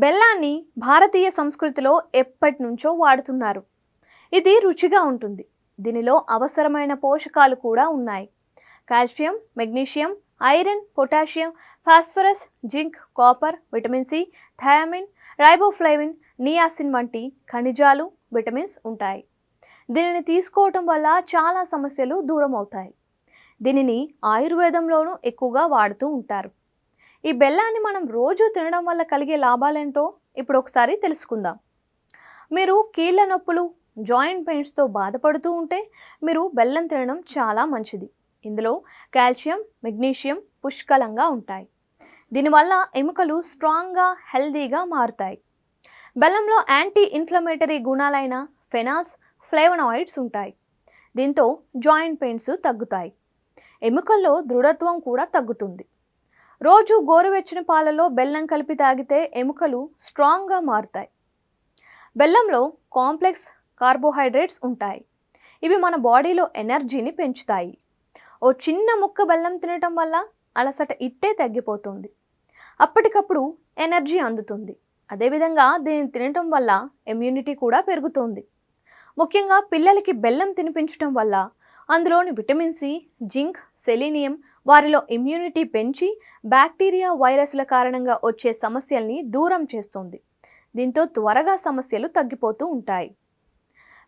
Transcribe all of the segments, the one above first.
బెల్లాన్ని భారతీయ సంస్కృతిలో ఎప్పటినుంచో వాడుతున్నారు. ఇది రుచిగా ఉంటుంది. దీనిలో అవసరమైన పోషకాలు కూడా ఉన్నాయి. Calcium, magnesium, iron, potassium, phosphorus, zinc, copper, vitamin C, thiamine, riboflavin, niacin వంటి ఖనిజాలు, విటమిన్స్ ఉంటాయి. దీనిని తీసుకోవటం వల్ల చాలా సమస్యలు దూరం అవుతాయి. దీనిని ఆయుర్వేదంలోనూ ఎక్కువగా వాడుతూ ఉంటారు. ఈ బెల్లాన్ని మనం రోజు తినడం వల్ల కలిగే లాభాలేంటో ఇప్పుడు ఒకసారి తెలుసుకుందాం. మీరు కీళ్ళ నొప్పులు, జాయింట్ పెయిన్స్తో బాధపడుతూ ఉంటే మీరు బెల్లం తినడం చాలా మంచిది. ఇందులో కాల్షియం, మెగ్నీషియం పుష్కలంగా ఉంటాయి. దీనివల్ల ఎముకలు స్ట్రాంగ్గా, హెల్దీగా మారుతాయి. బెల్లంలో యాంటీ ఇన్ఫ్లమేటరీ గుణాలైన ఫెనాల్స్, ఫ్లేవనాయిడ్స్ ఉంటాయి. దీంతో జాయింట్ పెయిన్స్ తగ్గుతాయి. ఎముకల్లో దృఢత్వం కూడా తగ్గుతుంది. రోజు గోరువెచ్చని పాలలో బెల్లం కలిపి తాగితే ఎముకలు స్ట్రాంగ్గా మారుతాయి. బెల్లంలో కాంప్లెక్స్ కార్బోహైడ్రేట్స్ ఉంటాయి. ఇవి మన బాడీలో ఎనర్జీని పెంచుతాయి. ఓ చిన్న ముక్క బెల్లం తినటం వల్ల అలసట ఇట్టే తగ్గిపోతుంది. అప్పటికప్పుడు ఎనర్జీ అందుతుంది. అదేవిధంగా దీన్ని తినటం వల్ల ఇమ్యూనిటీ కూడా పెరుగుతుంది. ముఖ్యంగా పిల్లలకి బెల్లం తినిపించడం వల్ల అందులోని విటమిన్ సి, జింక్, సెలీనియం వారిలో ఇమ్యూనిటీ పెంచి బ్యాక్టీరియా, వైరస్ల కారణంగా వచ్చే సమస్యల్ని దూరం చేస్తుంది. దీంతో త్వరగా సమస్యలు తగ్గిపోతూ ఉంటాయి.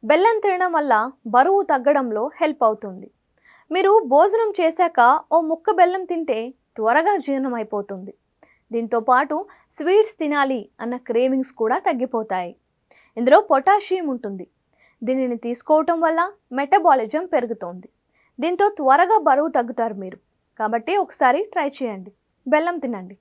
బెల్లం తినడం వల్ల బరువు తగ్గడంలో హెల్ప్ అవుతుంది. మీరు భోజనం చేశాక ఓ ముక్క బెల్లం తింటే త్వరగా జీర్ణం అయిపోతుంది. దీంతో పాటు స్వీట్స్ తినాలి అన్న క్రేవింగ్స్ కూడా తగ్గిపోతాయి. ఇందులో పొటాషియం ఉంటుంది. దీనిని తీసుకోవటం వల్ల మెటబాలిజం పెరుగుతుంది. దీంతో త్వరగా బరువు తగ్గుతారు మీరు. కాబట్టి ఒకసారి ట్రై చేయండి. బెల్లం తినండి.